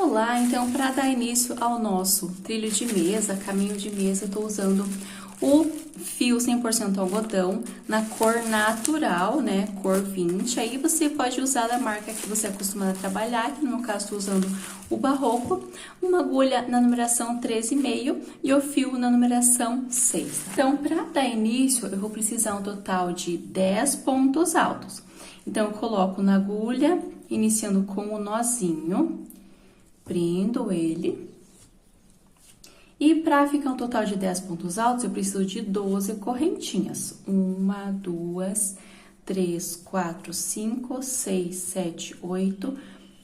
Olá, então para dar início ao nosso trilho de mesa, caminho de mesa, eu estou usando o fio 100% algodão na cor natural, né, cor 20. Aí você pode usar da marca que você é acostumado a trabalhar, que no meu caso estou usando o Barroco, uma agulha na numeração 13,5 e o fio na numeração 6. Então, para dar início, eu vou precisar um total de 10 pontos altos. Então, eu coloco na agulha, iniciando com o nozinho, prendo ele. E para ficar um total de 10 pontos altos, eu preciso de 12 correntinhas. 1, 2, 3, 4, 5, 6, 7, 8,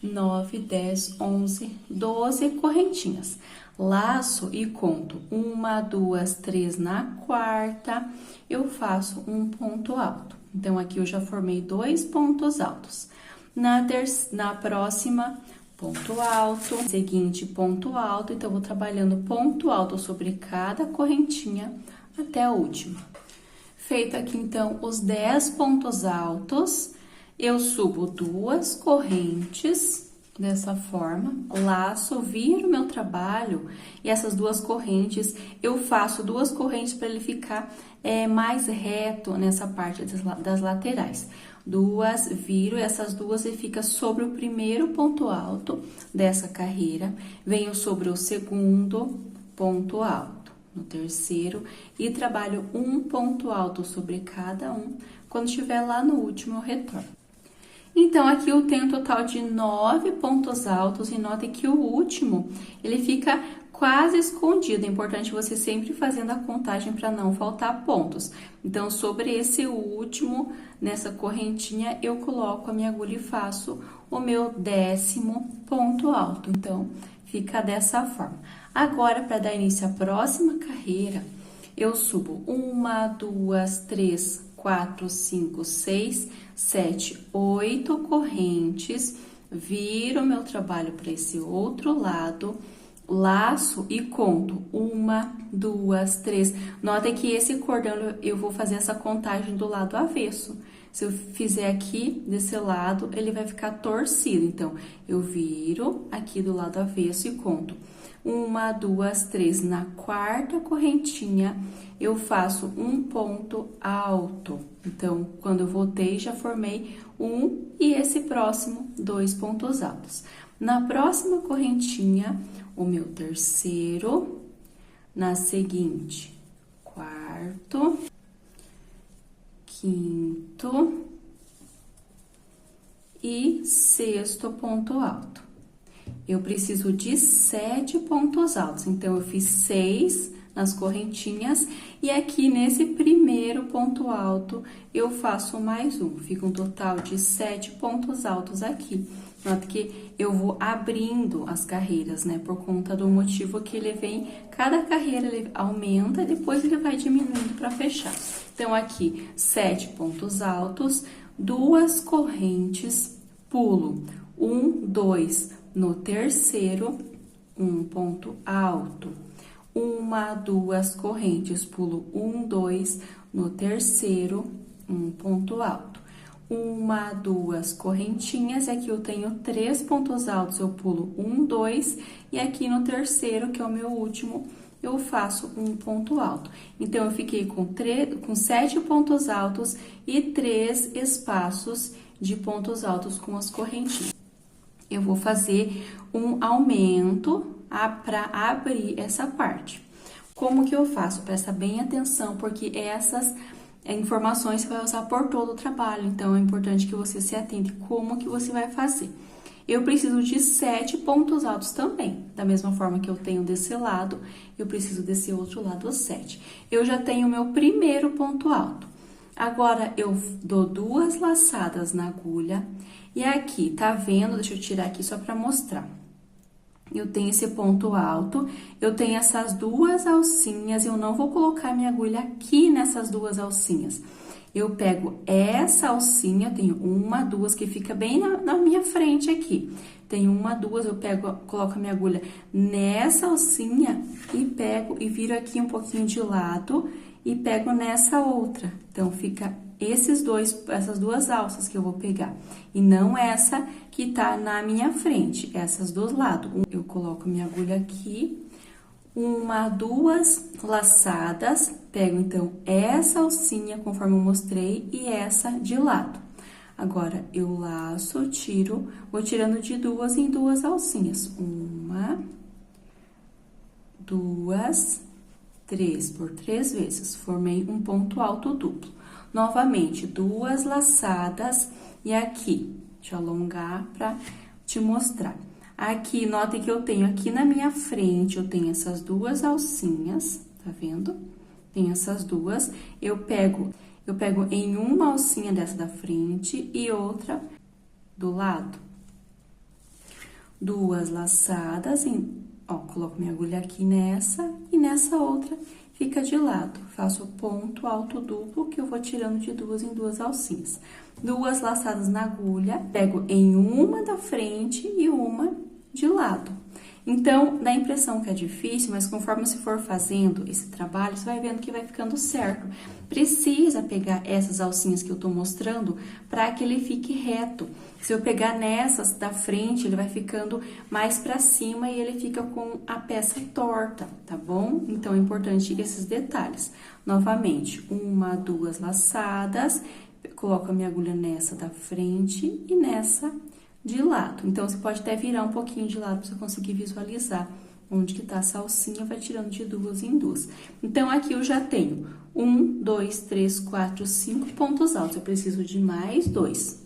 9, 10, 11, 12 correntinhas. Laço e conto 1, 2, 3 na quarta, eu faço um ponto alto. Então, aqui eu já formei 2 pontos altos. Na próxima, ponto alto, seguinte ponto alto, então vou trabalhando ponto alto sobre cada correntinha até a última. Feito aqui então os 10 pontos altos, eu subo 2 correntes dessa forma, laço, viro meu trabalho e essas 2 correntes, eu faço 2 correntes para ele ficar mais reto nessa parte das laterais. 2, viro essas 2 e fica sobre o primeiro ponto alto dessa carreira, venho sobre o segundo ponto alto, no terceiro, e trabalho um ponto alto sobre cada um. Quando estiver lá no último, eu retorno. Então, aqui eu tenho um total de 9 pontos altos e note que o último, ele fica quase escondido. É importante você sempre fazendo a contagem para não faltar pontos. Então, sobre esse último, nessa correntinha, eu coloco a minha agulha e faço o meu 10º ponto alto. Então, fica dessa forma. Agora, para dar início à próxima carreira, eu subo 1, 2, 3, 4, 5, 6, 7, 8 correntes, viro meu trabalho para esse outro lado, laço e conto 1, 2, 3. Nota que esse cordão eu vou fazer essa contagem do lado avesso. Se eu fizer aqui desse lado, ele vai ficar torcido. Então, eu viro aqui do lado avesso e conto 1, 2, 3. Na quarta correntinha, eu faço um ponto alto. Então, quando eu voltei, já formei um e esse próximo 2 pontos altos. Na próxima correntinha, o meu terceiro, na seguinte, quarto, quinto e sexto ponto alto. Eu preciso de 7 pontos altos, então eu fiz 6 nas correntinhas e aqui nesse primeiro ponto alto eu faço mais um, fica um total de 7 pontos altos aqui. Nota que eu vou abrindo as carreiras, né, por conta do motivo que ele vem, cada carreira ele aumenta e depois ele vai diminuindo para fechar. Então, aqui, 7 pontos altos, 2 correntes, pulo 1, 2 no terceiro, um ponto alto. 1, 2 correntes, pulo 1, 2 no terceiro, um ponto alto. 1, 2 correntinhas, e aqui eu tenho 3 pontos altos, eu pulo 1, 2, e aqui no terceiro, que é o meu último, eu faço um ponto alto. Então, eu fiquei com 7 pontos altos e 3 espaços de pontos altos com as correntinhas. Eu vou fazer um aumento para abrir essa parte. Como que eu faço? Presta bem atenção, porque essas informações você vai usar por todo o trabalho, então é importante que você se atente como que você vai fazer. Eu preciso de 7 pontos altos também, da mesma forma que eu tenho desse lado, eu preciso desse outro lado 7. Eu já tenho o meu primeiro ponto alto. Agora, eu dou 2 laçadas na agulha e aqui, tá vendo? Deixa eu tirar aqui só para mostrar. Eu tenho esse ponto alto, eu tenho essas 2 alcinhas, eu não vou colocar minha agulha aqui nessas 2 alcinhas. Eu pego essa alcinha, eu tenho 1, 2, que fica bem na minha frente aqui. Tenho 1, 2, eu coloco a minha agulha nessa alcinha e pego e viro aqui um pouquinho de lado e pego nessa outra. Então, fica essas duas alças que eu vou pegar. E não essa que tá na minha frente, essas dos lados. Eu coloco minha agulha aqui, duas laçadas, pego então essa alcinha conforme eu mostrei e essa de lado. Agora, eu laço, tiro, vou tirando de duas em duas alcinhas. 1, 2, 3, por 3 vezes. Formei um ponto alto duplo. Novamente, duas laçadas e aqui, deixa eu alongar pra te mostrar. Aqui, notem que eu tenho aqui na minha frente, eu tenho essas duas alcinhas, tá vendo? Tem essas duas, eu pego em uma alcinha dessa da frente e outra do lado. Duas laçadas, coloco minha agulha aqui nessa e nessa outra fica de lado. Faço ponto alto duplo que eu vou tirando de duas em duas alcinhas. Duas laçadas na agulha, pego em uma da frente e uma de lado. Então, dá a impressão que é difícil, mas conforme você for fazendo esse trabalho, você vai vendo que vai ficando certo. Precisa pegar essas alcinhas que eu tô mostrando para que ele fique reto. Se eu pegar nessas da frente, ele vai ficando mais para cima e ele fica com a peça torta, tá bom? Então, é importante esses detalhes. Novamente, duas laçadas, coloco a minha agulha nessa da frente e nessa de lado. Então, você pode até virar um pouquinho de lado para você conseguir visualizar onde que tá a salsinha, vai tirando de duas em duas. Então, aqui eu já tenho 1, 2, 3, 4, 5 pontos altos. Eu preciso de mais 2.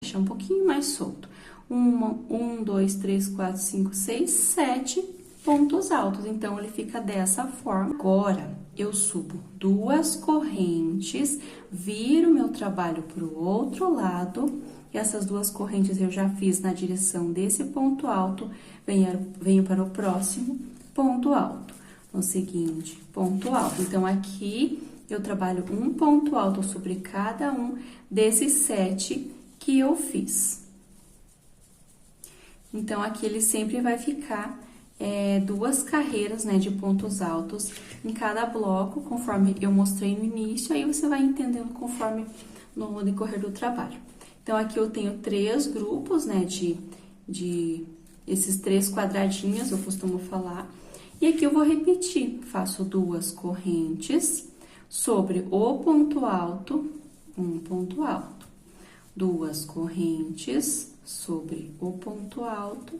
Deixar um pouquinho mais solto. 1, 2, 3, 4, 5, 6, 7 pontos altos. Então, ele fica dessa forma. Agora, eu subo duas correntes, viro meu trabalho pro outro lado, e essas duas correntes eu já fiz na direção desse ponto alto, venho para o próximo ponto alto. No seguinte, ponto alto. Então, aqui eu trabalho um ponto alto sobre cada um desses 7 que eu fiz. Então, aqui ele sempre vai ficar duas carreiras, né, de pontos altos em cada bloco, conforme eu mostrei no início, aí você vai entendendo conforme no decorrer do trabalho. Então, aqui eu tenho 3 grupos, né, de esses 3 quadradinhos, eu costumo falar, e aqui eu vou repetir, faço duas correntes sobre o ponto alto, um ponto alto, duas correntes sobre o ponto alto,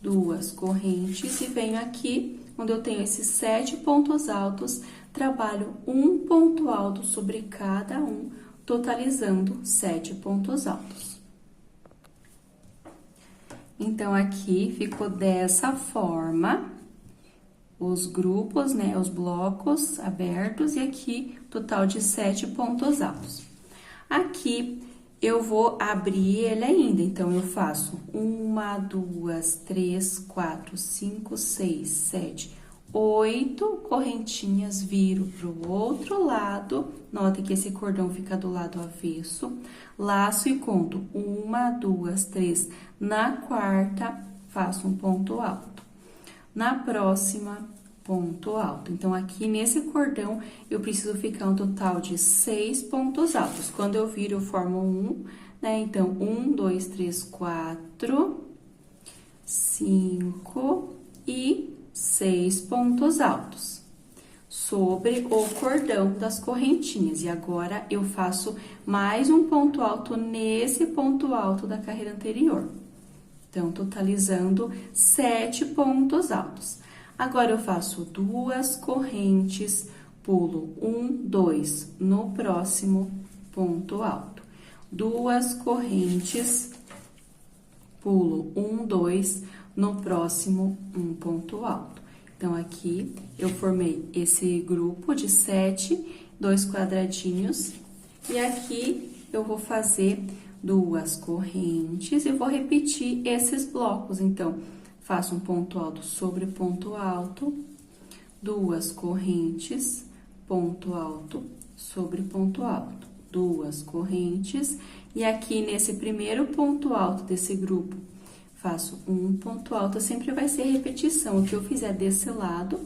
duas correntes e venho aqui, onde eu tenho esses 7 pontos altos, trabalho um ponto alto sobre cada um, totalizando 7 pontos altos. Então, aqui ficou dessa forma, os grupos, né, os blocos abertos, e aqui, total de 7 pontos altos. Aqui, eu vou abrir ele ainda, então, eu faço 1, 2, 3, 4, 5, 6, 7, 8 correntinhas, viro pro outro lado, notem que esse cordão fica do lado avesso, laço e conto 1, 2, 3, na quarta, faço um ponto alto. Na próxima, ponto alto. Então, aqui nesse cordão, eu preciso ficar um total de 6 pontos altos. Quando eu viro, eu formo né? Então, 1, 2, 3, 4, 5 e 6 pontos altos sobre o cordão das correntinhas. E agora, eu faço mais um ponto alto nesse ponto alto da carreira anterior. Então, totalizando 7 pontos altos. Agora, eu faço duas correntes, pulo 1, 2 no próximo ponto alto. Duas correntes, pulo 1, 2 no próximo um ponto alto. Então, aqui eu formei esse grupo de 7, 2 quadradinhos, e aqui eu vou fazer duas correntes e vou repetir esses blocos. Então, faço um ponto alto sobre ponto alto, duas correntes, ponto alto sobre ponto alto, duas correntes, e aqui nesse primeiro ponto alto desse grupo, faço um ponto alto, sempre vai ser repetição. O que eu fizer desse lado,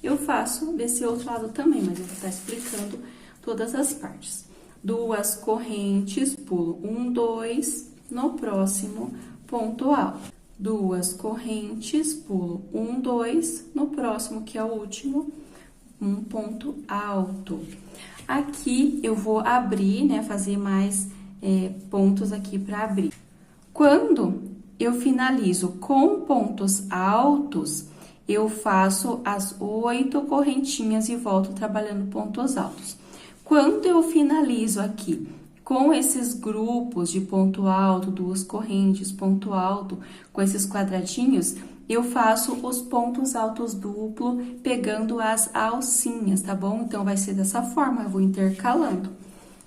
eu faço desse outro lado também, mas eu vou estar explicando todas as partes. Duas correntes, pulo 1, 2, no próximo, ponto alto. Duas correntes, pulo 1, 2, no próximo, que é o último, um ponto alto. Aqui eu vou abrir, né, fazer mais pontos aqui para abrir. Quando eu finalizo com pontos altos, eu faço as 8 correntinhas e volto trabalhando pontos altos. Quando eu finalizo aqui com esses grupos de ponto alto, duas correntes, ponto alto, com esses quadradinhos, eu faço os pontos altos duplo, pegando as alcinhas, tá bom? Então, vai ser dessa forma, eu vou intercalando.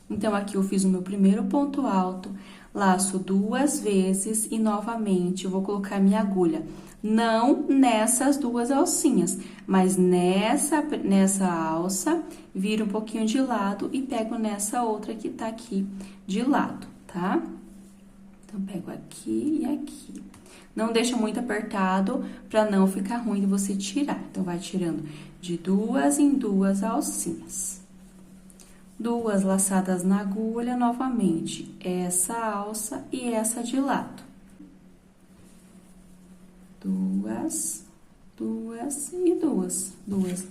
Então, aqui eu fiz o meu primeiro ponto alto, laço 2 vezes e, novamente, eu vou colocar minha agulha. Não nessas duas alcinhas, mas nessa alça, viro um pouquinho de lado e pego nessa outra que tá aqui de lado, tá? Então, pego aqui e aqui. Não deixa muito apertado para não ficar ruim de você tirar. Então, vai tirando de 2 em 2 alcinhas. 2 laçadas na agulha, novamente, essa alça e essa de lado. 2 e 2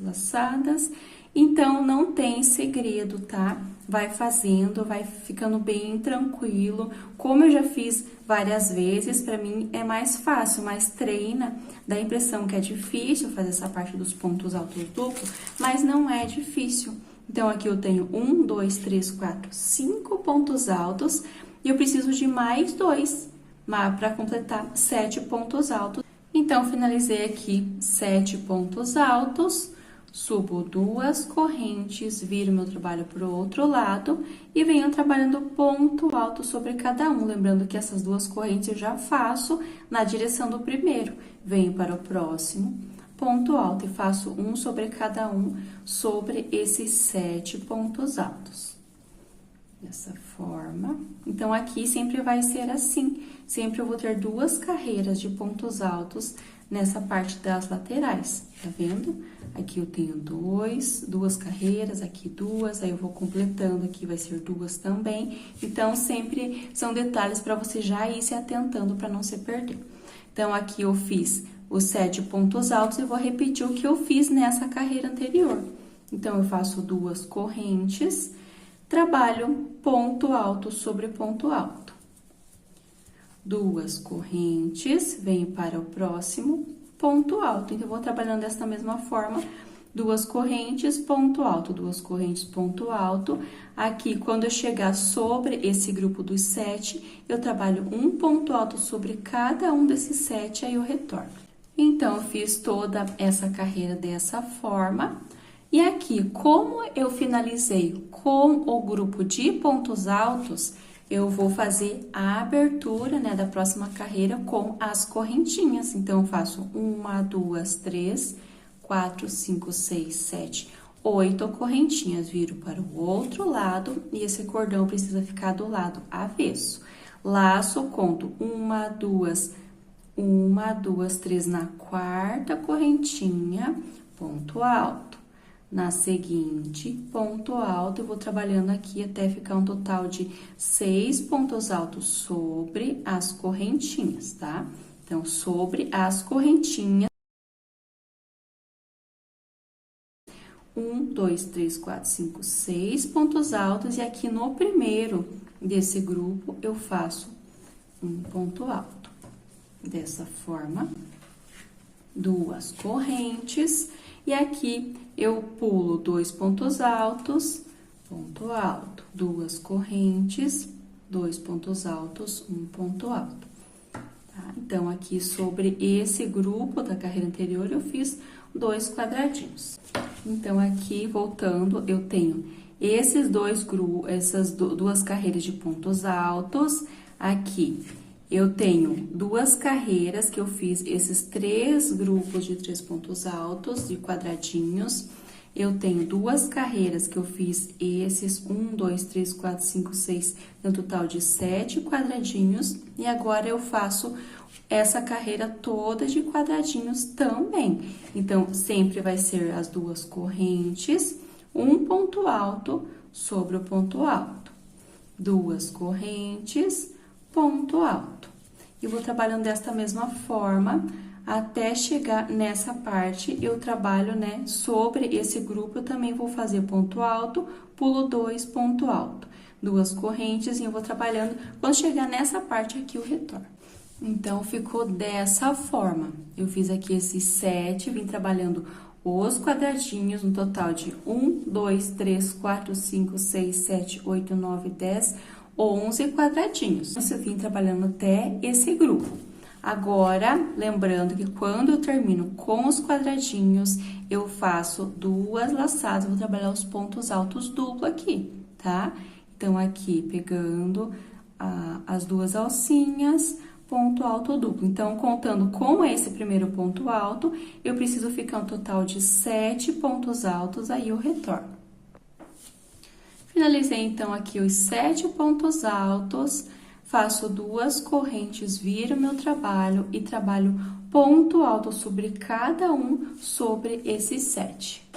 laçadas. Então, não tem segredo, tá? Vai fazendo, vai ficando bem tranquilo. Como eu já fiz várias vezes, pra mim é mais fácil, mas treina, dá a impressão que é difícil fazer essa parte dos pontos altos duplos, mas não é difícil. Então, aqui eu tenho 1, 2, 3, 4, 5 pontos altos e eu preciso de mais 2 para completar 7 pontos altos. Então, finalizei aqui 7 pontos altos, subo 2 correntes, viro meu trabalho para o outro lado e venho trabalhando ponto alto sobre cada um. Lembrando que essas 2 correntes eu já faço na direção do primeiro. Venho para o próximo, ponto alto e faço um sobre cada um, sobre esses 7 pontos altos. Dessa forma. Então, aqui sempre vai ser assim. Sempre eu vou ter 2 carreiras de pontos altos nessa parte das laterais, tá vendo? Aqui eu tenho 2 carreiras, aqui 2, aí eu vou completando, aqui vai ser 2 também. Então, sempre são detalhes para você já ir se atentando para não se perder. Então, aqui eu fiz os 7 pontos altos e vou repetir o que eu fiz nessa carreira anterior. Então, eu faço 2 correntes, trabalho ponto alto sobre ponto alto. 2 correntes, venho para o próximo ponto alto. Então, eu vou trabalhando desta mesma forma, 2 correntes, ponto alto, 2 correntes, ponto alto. Aqui, quando eu chegar sobre esse grupo dos 7, eu trabalho um ponto alto sobre cada um desses 7, aí eu retorno. Então, eu fiz toda essa carreira dessa forma. E aqui, como eu finalizei com o grupo de pontos altos, eu vou fazer a abertura, né, da próxima carreira com as correntinhas. Então, eu faço 1, 2, 3, 4, 5, 6, 7, 8 correntinhas. Viro para o outro lado e esse cordão precisa ficar do lado avesso. Laço, conto 1, 2, 3 na quarta correntinha, ponto alto. Na seguinte, ponto alto, eu vou trabalhando aqui até ficar um total de 6 pontos altos sobre as correntinhas, tá? Então, sobre as correntinhas. 1, 2, 3, 4, 5, 6 pontos altos. E aqui no primeiro desse grupo, eu faço um ponto alto. Dessa forma, 2 correntes. E aqui eu pulo 2 pontos altos, ponto alto, 2 correntes, 2 pontos altos, um ponto alto. Tá? Então, aqui sobre esse grupo da carreira anterior, eu fiz 2 quadradinhos. Então, aqui, voltando, eu tenho esses essas 2 carreiras de pontos altos. Aqui, eu tenho 2 carreiras que eu fiz esses 3 grupos de 3 pontos altos, de quadradinhos. eu tenho 2 carreiras que eu fiz esses 1, 2, 3, 4, 5, 6, no total de 7 quadradinhos, e agora eu faço essa carreira toda de quadradinhos também. Então, sempre vai ser as 2 correntes, um ponto alto sobre o ponto alto, 2 correntes, ponto alto. E vou trabalhando desta mesma forma, até chegar nessa parte, eu trabalho, né, sobre esse grupo, eu também vou fazer ponto alto, pulo 2, ponto alto, 2 correntes, e eu vou trabalhando, quando chegar nessa parte aqui, eu retorno. Então, ficou dessa forma. Eu fiz aqui esses 7, vim trabalhando os quadradinhos, no total de 1, 2, 3, 4, 5, 6, 7, 8, 9, 10, 11 quadradinhos. Eu vim trabalhando até esse grupo. Agora, lembrando que quando eu termino com os quadradinhos, eu faço 2 laçadas, vou trabalhar os pontos altos duplo aqui, tá? Então, aqui, pegando as 2 alcinhas, ponto alto duplo. Então, contando com esse primeiro ponto alto, eu preciso ficar um total de 7 pontos altos, aí eu retorno. Finalizei, então, aqui os 7 pontos altos, faço 2 correntes, viro meu trabalho e trabalho ponto alto sobre cada um sobre esses 7.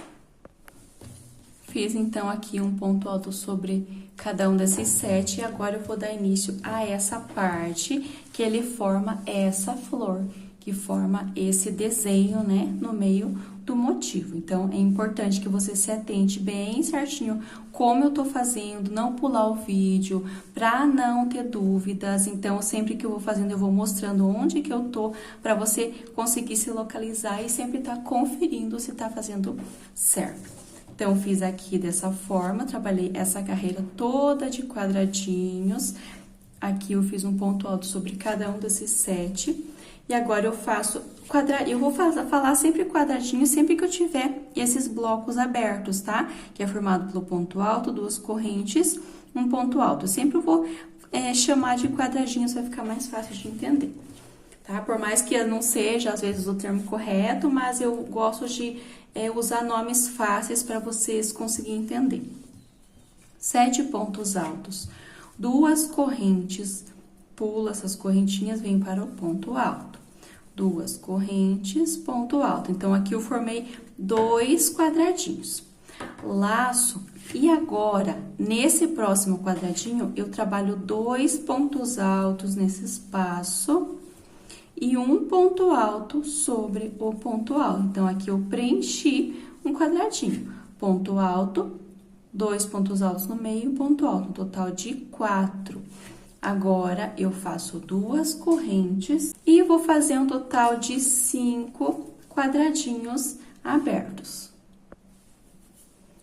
Fiz, então, aqui um ponto alto sobre cada um desses 7 e agora eu vou dar início a essa parte que ele forma essa flor, que forma esse desenho, né, no meio do motivo. Então, é importante que você se atente bem certinho como eu tô fazendo, não pular o vídeo, pra não ter dúvidas. Então, sempre que eu vou fazendo, eu vou mostrando onde que eu tô, pra você conseguir se localizar e sempre tá conferindo se tá fazendo certo. Então, fiz aqui dessa forma, trabalhei essa carreira toda de quadradinhos. Aqui eu fiz um ponto alto sobre cada um desses 7. E agora eu faço quadradinho, eu vou falar sempre quadradinho sempre que eu tiver esses blocos abertos, tá? Que é formado pelo ponto alto, 2 correntes, um ponto alto. Eu sempre vou chamar de quadradinhos, vai ficar mais fácil de entender, tá? Por mais que não seja, às vezes, o termo correto, mas eu gosto de usar nomes fáceis para vocês conseguirem entender. 7 pontos altos, 2 correntes, pula essas correntinhas, vem para o ponto alto. 2 correntes, ponto alto. Então, aqui eu formei 2 quadradinhos. Laço, e agora, nesse próximo quadradinho, eu trabalho 2 pontos altos nesse espaço e um ponto alto sobre o ponto alto. Então, aqui eu preenchi um quadradinho. Ponto alto, 2 pontos altos no meio, ponto alto, um total de 4. Agora, eu faço 2 correntes e vou fazer um total de 5 quadradinhos abertos.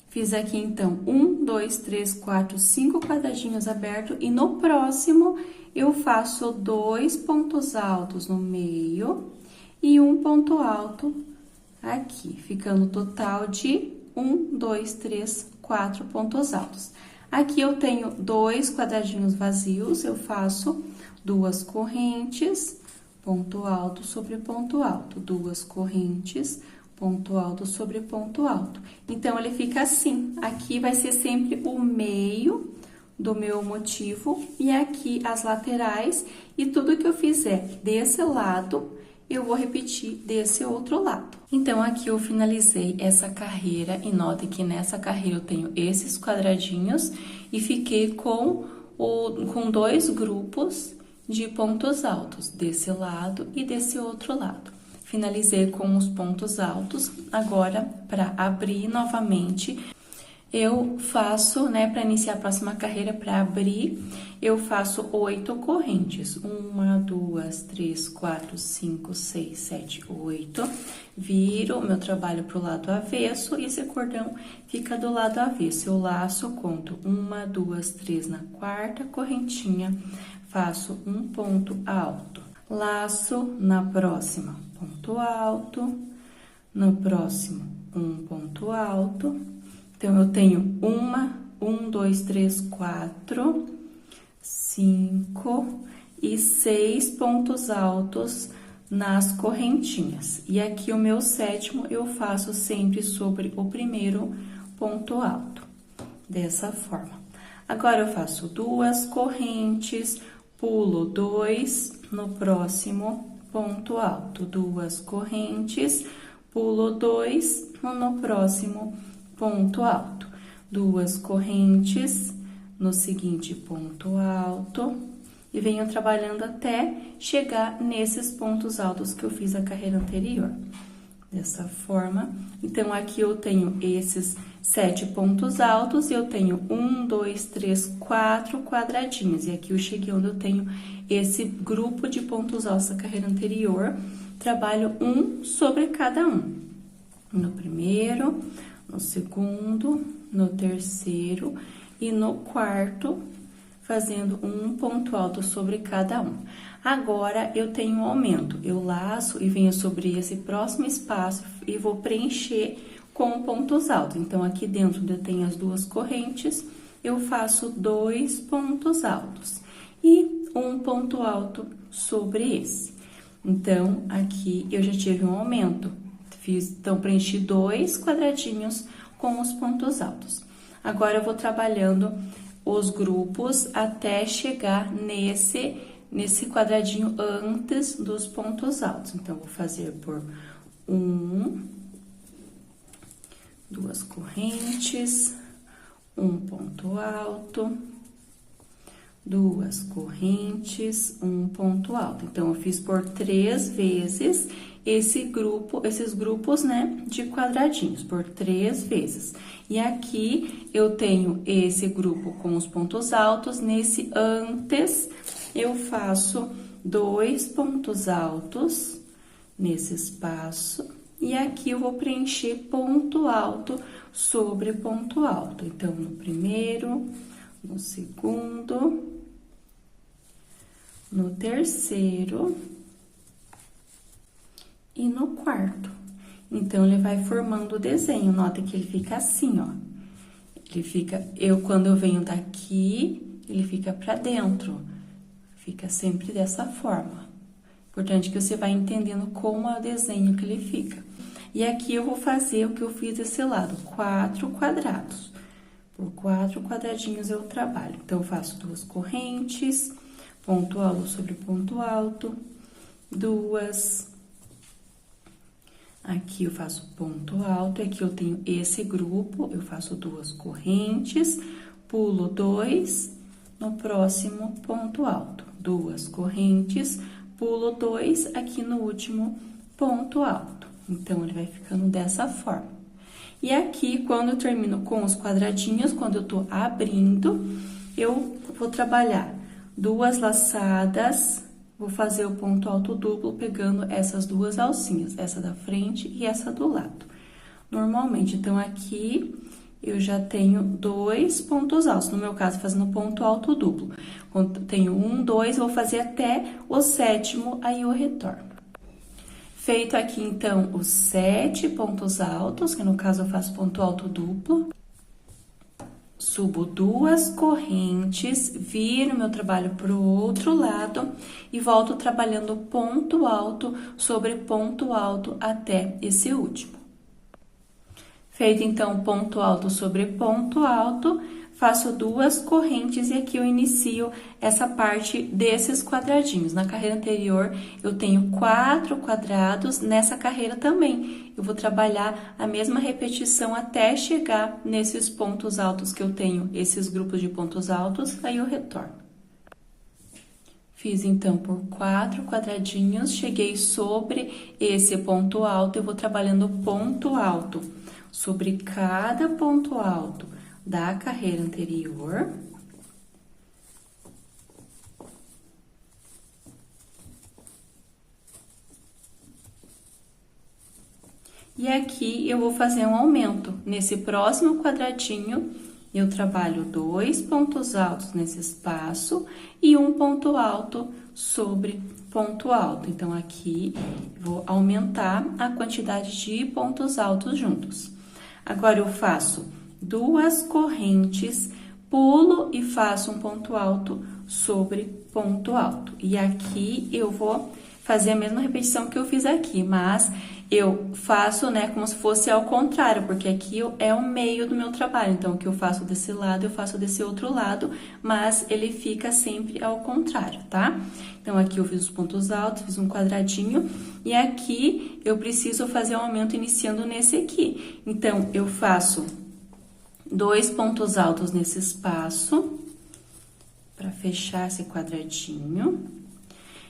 Fiz aqui, então, 1, 2, 3, 4, 5 quadradinhos abertos e no próximo eu faço 2 pontos altos no meio e um ponto alto aqui, ficando total de 1, 2, 3, 4 pontos altos. Aqui eu tenho 2 quadradinhos vazios, eu faço 2 correntes, ponto alto sobre ponto alto, 2 correntes, ponto alto sobre ponto alto. Então, ele fica assim, aqui vai ser sempre o meio do meu motivo e aqui as laterais, e tudo que eu fizer desse lado, eu vou repetir desse outro lado. Então, aqui eu finalizei essa carreira e note que nessa carreira eu tenho esses quadradinhos e fiquei com 2 grupos de pontos altos, desse lado e desse outro lado. Finalizei com os pontos altos, agora, para abrir novamente, eu faço, né, para iniciar a próxima carreira, para abrir, eu faço 8 correntes. 1, 2, 3, 4, 5, 6, 7, 8. Viro o meu trabalho pro lado avesso e esse cordão fica do lado avesso. Eu laço, conto 1, 2, 3 na 4ª correntinha, faço um ponto alto. Laço na próxima, ponto alto. No próximo, um ponto alto. Então, eu tenho 1, 2, 3, 4, 5 e 6 pontos altos nas correntinhas. E aqui o meu sétimo eu faço sempre sobre o primeiro ponto alto, dessa forma. Agora, eu faço 2 correntes, pulo 2 no próximo ponto alto, 2 correntes, pulo 2 no próximo ponto alto, 2 correntes no seguinte ponto alto, e venho trabalhando até chegar nesses pontos altos que eu fiz a carreira anterior. Dessa forma, então, aqui eu tenho esses 7 pontos altos, e eu tenho 1, 2, 3, 4 quadradinhos. E aqui eu cheguei onde eu tenho esse grupo de pontos altos da carreira anterior, trabalho um sobre cada um. No primeiro, no segundo, no terceiro e no quarto, fazendo um ponto alto sobre cada um. Agora, eu tenho um aumento, eu laço e venho sobre esse próximo espaço e vou preencher com pontos altos. Então, aqui dentro eu tenho as 2 correntes, eu faço 2 pontos altos e um ponto alto sobre esse. Então, aqui eu já tive um aumento, então, preenchi 2 quadradinhos com os pontos altos. Agora, eu vou trabalhando os grupos até chegar nesse quadradinho antes dos pontos altos. Então, vou fazer por 1, 2 correntes, um ponto alto, 2 correntes, um ponto alto. Então, eu fiz por 3 vezes esses grupos, né, de quadradinhos, por 3 vezes. E aqui eu tenho esse grupo com os pontos altos, nesse antes eu faço 2 pontos altos nesse espaço, e aqui eu vou preencher ponto alto sobre ponto alto. Então, no primeiro, no segundo, no terceiro e no quarto. Então, ele vai formando o desenho. Nota que ele fica assim, ó. Ele fica, quando eu venho daqui, ele fica pra dentro. Fica sempre dessa forma. Importante que você vai entendendo como é o desenho que ele fica. E aqui eu vou fazer o que eu fiz desse lado, 4 quadrados. Por 4 quadradinhos eu trabalho. Então, eu faço 2 correntes, ponto alto sobre ponto alto, 2. Aqui eu faço ponto alto, aqui eu tenho esse grupo, eu faço 2 correntes, pulo 2 no próximo ponto alto, 2 correntes, pulo 2 aqui no último ponto alto. Então, ele vai ficando dessa forma. E aqui, quando eu termino com os quadradinhos, quando eu tô abrindo, eu vou trabalhar 2 laçadas, vou fazer o ponto alto duplo pegando essas 2 alcinhas, essa da frente e essa do lado. Normalmente, então, aqui eu já tenho 2 pontos altos, no meu caso, fazendo ponto alto duplo. Quando tenho 1, 2, vou fazer até o 7º, aí eu retorno. Feito aqui, então, os 7 pontos altos, que no caso eu faço ponto alto duplo. Subo 2 correntes, viro meu trabalho pro outro lado e volto trabalhando ponto alto sobre ponto alto até esse último. Feito, então, ponto alto sobre ponto alto, faço 2 correntes e aqui eu inicio essa parte desses quadradinhos. Na carreira anterior, eu tenho 4 quadrados, nessa carreira também. Eu vou trabalhar a mesma repetição até chegar nesses pontos altos que eu tenho, esses grupos de pontos altos, aí eu retorno. Fiz, então, por 4 quadradinhos, cheguei sobre esse ponto alto, eu vou trabalhando ponto alto sobre cada ponto alto da carreira anterior. E aqui eu vou fazer um aumento. Nesse próximo quadradinho, eu trabalho 2 pontos altos nesse espaço e um ponto alto sobre ponto alto. Então, aqui, vou aumentar a quantidade de pontos altos juntos. Agora, eu faço 2 correntes, pulo e faço um ponto alto sobre ponto alto. E aqui eu vou fazer a mesma repetição que eu fiz aqui, mas eu faço, né, como se fosse ao contrário, porque aqui é o meio do meu trabalho. Então, o que eu faço desse lado, eu faço desse outro lado, mas ele fica sempre ao contrário, tá? Então, aqui eu fiz os pontos altos, fiz um quadradinho, e aqui eu preciso fazer um aumento iniciando nesse aqui. Então, eu faço 2 pontos altos nesse espaço, para fechar esse quadradinho.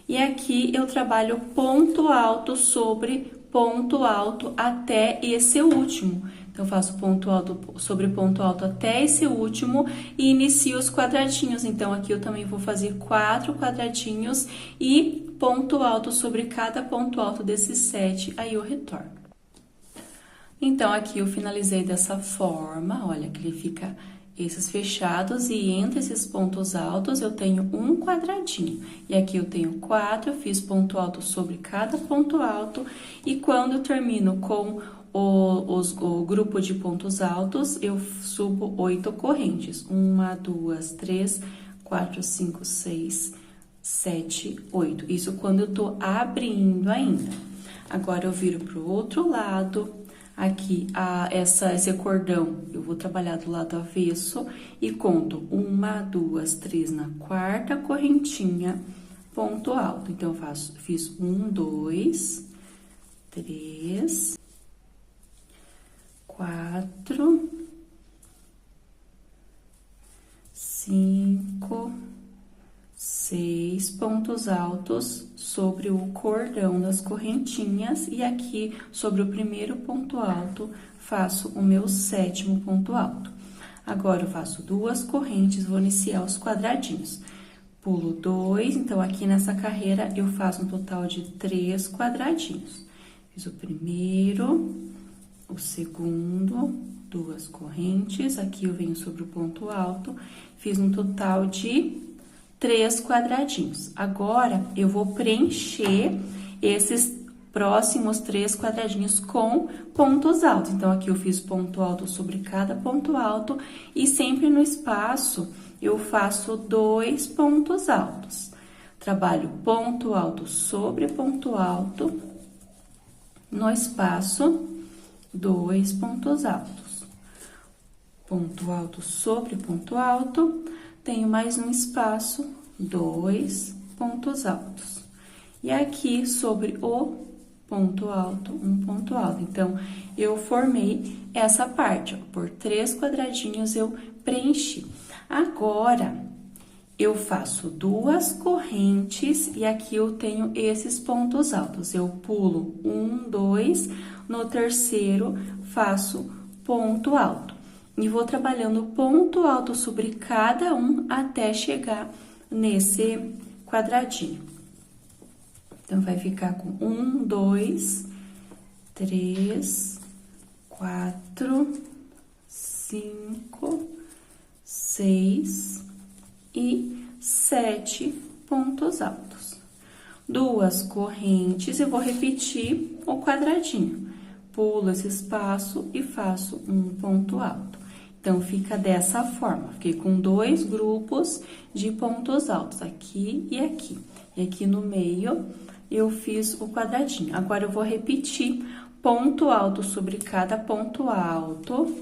E aqui eu trabalho ponto alto sobre ponto alto até esse último. Então, eu faço ponto alto sobre ponto alto até esse último e inicio os quadradinhos. Então, aqui eu também vou fazer 4 quadradinhos e ponto alto sobre cada ponto alto desses 7, aí eu retorno. Então, aqui eu finalizei dessa forma, olha que ele fica esses fechados e entre esses pontos altos eu tenho um quadradinho. E aqui eu tenho 4, eu fiz ponto alto sobre cada ponto alto e quando eu termino com o grupo de pontos altos, eu subo 8 correntes. 1, 2, 3, 4, 5, 6, 7, 8. Isso quando eu tô abrindo ainda. Agora eu viro pro outro lado. Aqui, esse cordão, eu vou trabalhar do lado avesso e conto 1, 2, 3 na quarta correntinha, ponto alto. Então, eu fiz 1, 2, 3, 4, 5, 6 pontos altos sobre o cordão das correntinhas e aqui sobre o primeiro ponto alto faço o meu 7º ponto alto. Agora eu faço 2 correntes, vou iniciar os quadradinhos. Pulo 2, então aqui nessa carreira eu faço um total de 3 quadradinhos. Fiz o primeiro, o segundo, 2 correntes, aqui eu venho sobre o ponto alto, fiz um total de 3 quadradinhos. Agora, eu vou preencher esses próximos 3 quadradinhos com pontos altos. Então, aqui eu fiz ponto alto sobre cada ponto alto e sempre no espaço eu faço 2 pontos altos. Trabalho ponto alto sobre ponto alto, no espaço, 2 pontos altos. Ponto alto sobre ponto alto, tenho mais um espaço, 2 pontos altos. E aqui, sobre o ponto alto, um ponto alto. Então, eu formei essa parte, ó, por 3 quadradinhos eu preenchi. Agora, eu faço 2 correntes e aqui eu tenho esses pontos altos. Eu pulo 1, 2, no terceiro faço ponto alto. E vou trabalhando ponto alto sobre cada um até chegar nesse quadradinho. Então, vai ficar com 1, 2, 3, 4, 5, 6 e 7 pontos altos. 2 correntes, eu vou repetir o quadradinho. Pulo esse espaço e faço um ponto alto. Então, fica dessa forma, fiquei com 2 grupos de pontos altos, aqui e aqui. E aqui no meio, eu fiz o quadradinho. Agora, eu vou repetir ponto alto sobre cada ponto alto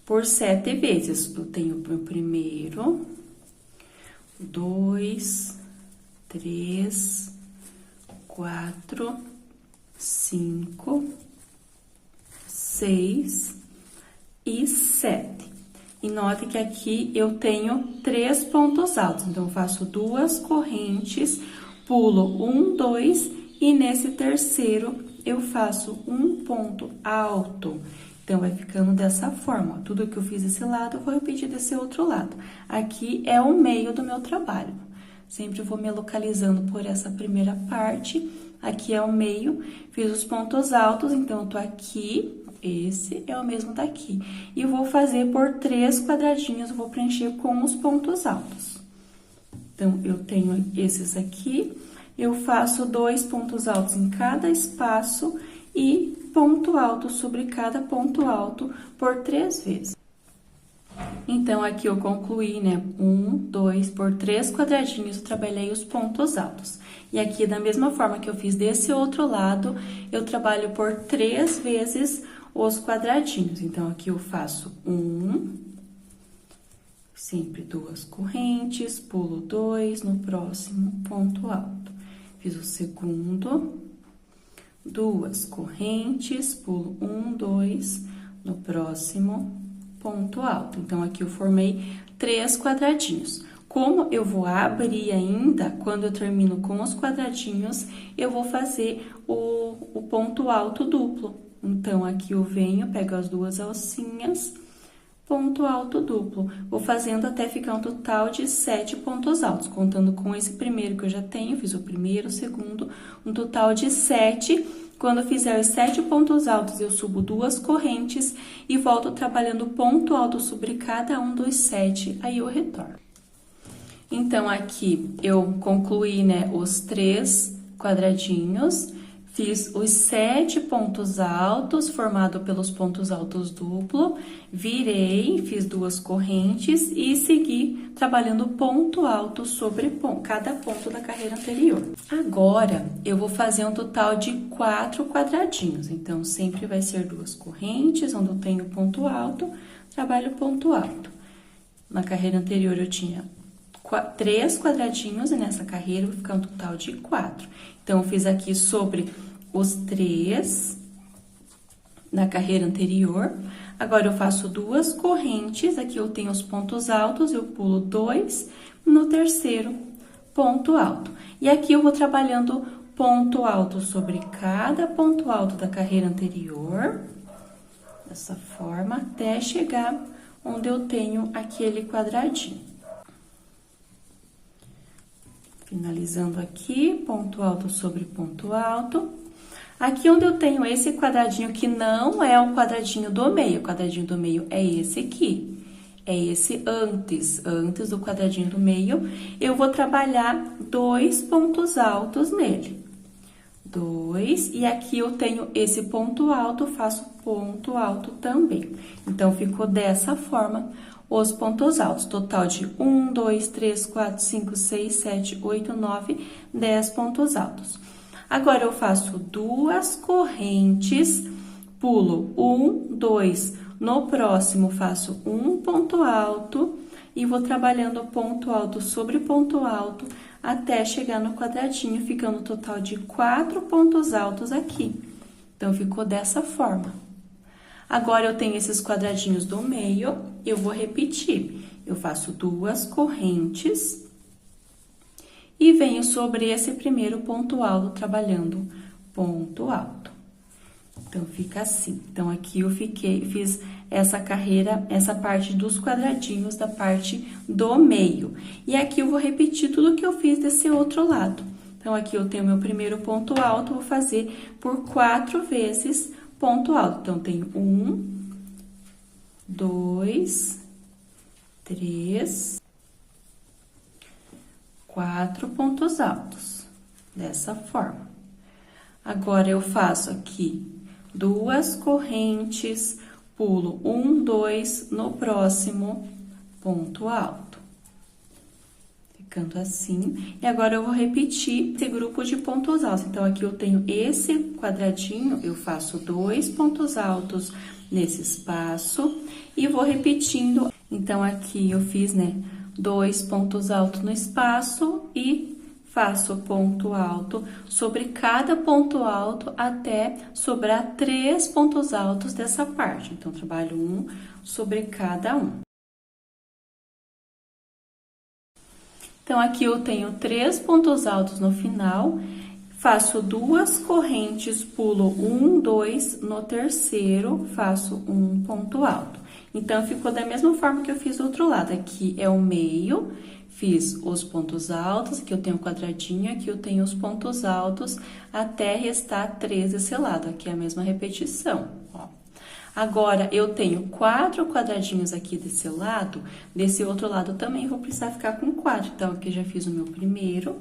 por 7 vezes. Eu tenho o primeiro, 2, 3, 4, 5, 6 e 7. E note que aqui eu tenho 3 pontos altos, então eu faço 2 correntes, pulo 1, 2 e nesse terceiro eu faço um ponto alto. Então, vai ficando dessa forma, ó. Tudo que eu fiz desse lado, eu vou repetir desse outro lado. Aqui é o meio do meu trabalho. Sempre vou me localizando por essa primeira parte. Aqui é o meio, fiz os pontos altos, então eu tô aqui. Esse é o mesmo daqui. E eu vou fazer por 3 quadradinhos, eu vou preencher com os pontos altos. Então, eu tenho esses aqui, eu faço 2 pontos altos em cada espaço e ponto alto sobre cada ponto alto por 3 vezes. Então, aqui eu concluí, né? 1, 2, por 3 quadradinhos, eu trabalhei os pontos altos. E aqui, da mesma forma que eu fiz desse outro lado, eu trabalho por 3 vezes os quadradinhos. Então, aqui eu faço sempre 2 correntes, pulo 2, no próximo, ponto alto. Fiz o segundo, 2 correntes, pulo 1, 2, no próximo, ponto alto. Então, aqui eu formei 3 quadradinhos. Como eu vou abrir ainda, quando eu termino com os quadradinhos, eu vou fazer o ponto alto duplo. Então, aqui eu venho, pego as 2 alcinhas, ponto alto duplo. Vou fazendo até ficar um total de 7 pontos altos, contando com esse primeiro que eu já tenho, fiz o primeiro, o segundo, um total de 7. Quando eu fizer os 7 pontos altos, eu subo 2 correntes e volto trabalhando ponto alto sobre cada um dos 7, aí eu retorno. Então, aqui eu concluí, né, os 3 quadradinhos, fiz os 7 pontos altos, formado pelos pontos altos duplo, virei, fiz 2 correntes e segui trabalhando ponto alto sobre cada ponto da carreira anterior. Agora, eu vou fazer um total de 4 quadradinhos, então, sempre vai ser 2 correntes, onde eu tenho ponto alto, trabalho ponto alto. Na carreira anterior, eu tinha 3 quadradinhos e nessa carreira vai ficar um total de 4. Então, eu fiz aqui sobre os 3 na carreira anterior. Agora, eu faço 2 correntes, aqui eu tenho os pontos altos, eu pulo 2 no terceiro ponto alto. E aqui eu vou trabalhando ponto alto sobre cada ponto alto da carreira anterior, dessa forma, até chegar onde eu tenho aquele quadradinho. Finalizando aqui, ponto alto sobre ponto alto. Aqui onde eu tenho esse quadradinho que não é o quadradinho do meio, o quadradinho do meio é esse aqui. É esse antes do quadradinho do meio, eu vou trabalhar 2 pontos altos nele. 2, e aqui eu tenho esse ponto alto, faço ponto alto também. Então, ficou dessa forma os pontos altos, total de 1, 2, 3, 4, 5, 6, 7, 8, 9, 10 pontos altos. Agora, eu faço 2 correntes, pulo 1, 2, no próximo faço um ponto alto e vou trabalhando ponto alto sobre ponto alto até chegar no quadradinho, ficando um total de 4 pontos altos aqui. Então, ficou dessa forma. Agora, eu tenho esses quadradinhos do meio, eu vou repetir. Eu faço 2 correntes e venho sobre esse primeiro ponto alto, trabalhando ponto alto. Então, fica assim. Então, aqui eu fiz essa carreira, essa parte dos quadradinhos da parte do meio. E aqui eu vou repetir tudo que eu fiz desse outro lado. Então, aqui eu tenho meu primeiro ponto alto, vou fazer por 4 vezes ponto alto. Então, tenho 1, 2, 3, 4 pontos altos, dessa forma. Agora, eu faço aqui 2 correntes, pulo 1, 2, no próximo ponto alto. Ficando assim. E agora, eu vou repetir esse grupo de pontos altos. Então, aqui eu tenho esse quadradinho, eu faço 2 pontos altos nesse espaço e vou repetindo. Então, aqui eu fiz, né, 2 pontos altos no espaço e faço ponto alto sobre cada ponto alto até sobrar 3 pontos altos dessa parte. Então, trabalho 1 sobre cada um. Então, aqui eu tenho 3 pontos altos no final, faço 2 correntes, pulo 1, 2, no terceiro, faço um ponto alto. Então, ficou da mesma forma que eu fiz do outro lado. Aqui é o meio, fiz os pontos altos, aqui eu tenho um quadradinho, aqui eu tenho os pontos altos, até restar 3 desse lado. Aqui é a mesma repetição, ó. Agora, eu tenho 4 quadradinhos aqui desse lado, desse outro lado também vou precisar ficar com 4. Então, aqui já fiz o meu primeiro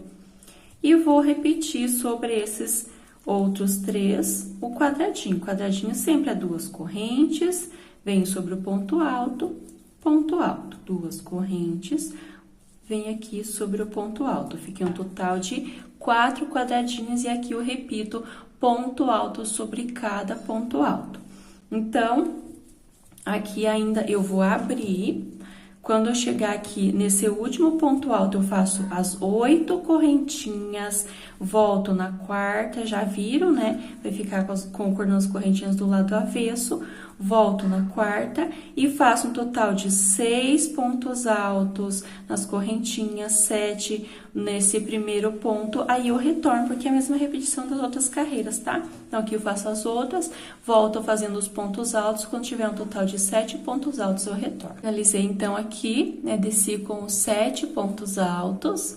e vou repetir sobre esses outros 3 o quadradinho. O quadradinho sempre é 2 correntes, venho sobre o ponto alto, 2 correntes, venho aqui sobre o ponto alto. Fiquei um total de 4 quadradinhos e aqui eu repito ponto alto sobre cada ponto alto. Então, aqui ainda eu vou abrir. Quando eu chegar aqui nesse último ponto alto, eu faço as 8 correntinhas, volto na quarta, já viram, né? Vai ficar com as correntinhas do lado avesso, volto na quarta e faço um total de 6 pontos altos nas correntinhas, 7 nesse primeiro ponto, aí eu retorno, porque é a mesma repetição das outras carreiras, tá? Então, aqui eu faço as outras, volto fazendo os pontos altos, quando tiver um total de 7 pontos altos, eu retorno. Finalizei, então, aqui, né, desci com os 7 pontos altos.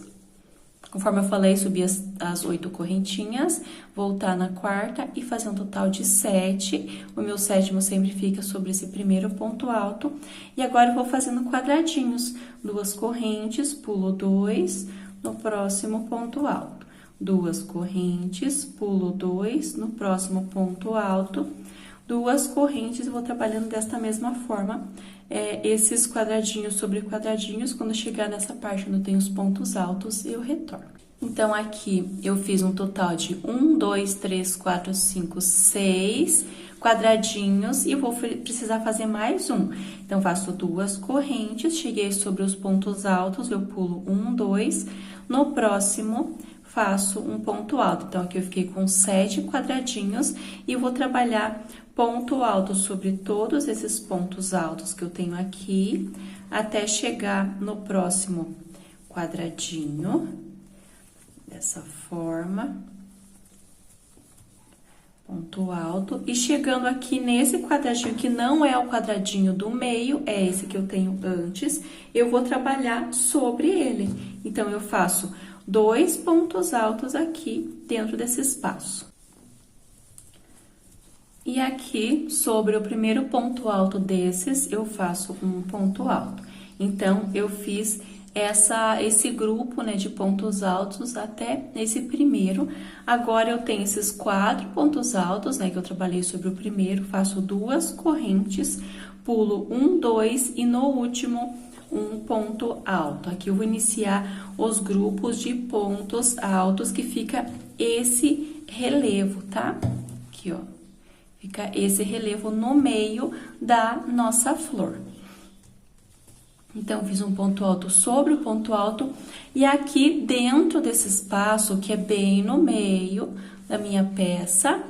Conforme eu falei, subi as 8 correntinhas, voltar na quarta e fazer um total de 7. O meu sétimo sempre fica sobre esse primeiro ponto alto. E agora eu vou fazendo quadradinhos. 2 correntes, pulo 2 no próximo ponto alto. 2 correntes, pulo 2 no próximo ponto alto. 2 correntes, eu vou trabalhando desta mesma forma. Esses quadradinhos sobre quadradinhos, quando chegar nessa parte onde eu tenho os pontos altos, eu retorno. Então, aqui eu fiz um total de 1, 2, 3, 4, 5, 6 quadradinhos e vou precisar fazer mais um. Então, faço 2 correntes, cheguei sobre os pontos altos, eu pulo 1, 2, no próximo faço um ponto alto. Então, aqui eu fiquei com 7 quadradinhos e vou trabalhar ponto alto sobre todos esses pontos altos que eu tenho aqui, até chegar no próximo quadradinho, dessa forma, ponto alto, e chegando aqui nesse quadradinho, que não é o quadradinho do meio, é esse que eu tenho antes, eu vou trabalhar sobre ele. Então, eu faço 2 pontos altos aqui dentro desse espaço. E aqui, sobre o primeiro ponto alto desses, eu faço um ponto alto. Então, eu fiz esse grupo, né, de pontos altos até esse primeiro. Agora, eu tenho esses 4 pontos altos, né, que eu trabalhei sobre o primeiro, faço 2 correntes, pulo 1, 2 e no último, um ponto alto. Aqui eu vou iniciar os grupos de pontos altos, que fica esse relevo, tá? Aqui, ó. Fica esse relevo no meio da nossa flor. Então, fiz um ponto alto sobre o ponto alto. E aqui dentro desse espaço, que é bem no meio da minha peça,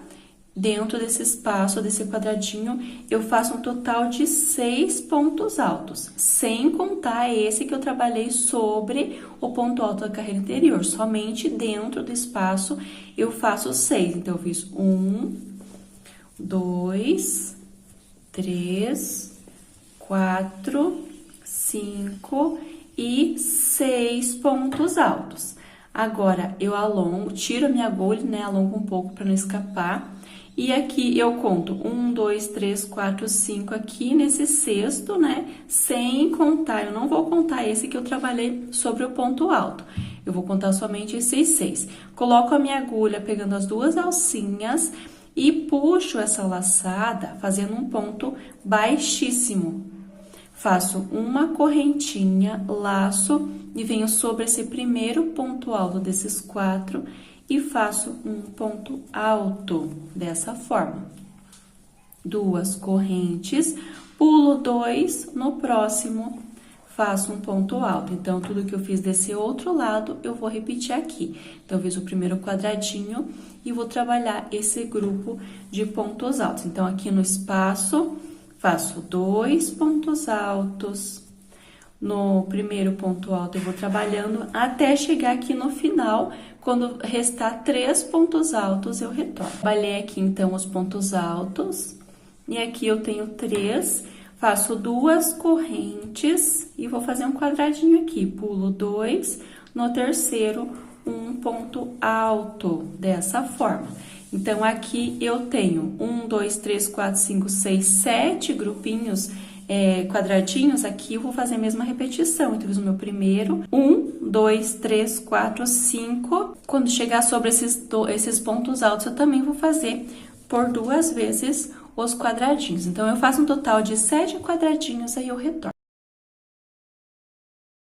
dentro desse espaço, desse quadradinho, eu faço um total de 6 pontos altos, sem contar esse que eu trabalhei sobre o ponto alto da carreira anterior. Somente dentro do espaço eu faço 6. Então, eu fiz 1, 2, 3, 4, 5 e 6 pontos altos. Agora, eu alongo, tiro a minha agulha, né? Alongo um pouco para não escapar. E aqui eu conto 1, 2, 3, 4, 5 aqui nesse sexto, né? Sem contar, eu não vou contar esse que eu trabalhei sobre o ponto alto. Eu vou contar somente esses 6. Coloco a minha agulha pegando as 2 alcinhas e puxo essa laçada fazendo um ponto baixíssimo. Faço uma correntinha, laço e venho sobre esse primeiro ponto alto desses 4 e faço um ponto alto dessa forma. 2 correntes, pulo 2, no próximo faço um ponto alto. Então, tudo que eu fiz desse outro lado, eu vou repetir aqui. Então, eu fiz o primeiro quadradinho e vou trabalhar esse grupo de pontos altos. Então, aqui no espaço, faço 2 pontos altos. No primeiro ponto alto, eu vou trabalhando até chegar aqui no final. Quando restar 3 pontos altos, eu retorno. Trabalhei aqui, então, os pontos altos. E aqui eu tenho 3, faço 2 correntes e vou fazer um quadradinho aqui. Pulo 2, no terceiro, um ponto alto, dessa forma. Então, aqui eu tenho 1, 2, 3, 4, 5, 6, 7 grupinhos, quadradinhos. Aqui eu vou fazer a mesma repetição. Então, eu fiz o meu primeiro, 1, 2, 3, 4, 5. Quando chegar sobre esses pontos altos, eu também vou fazer por 2 vezes os quadradinhos. Então, eu faço um total de 7 quadradinhos, aí eu retorno.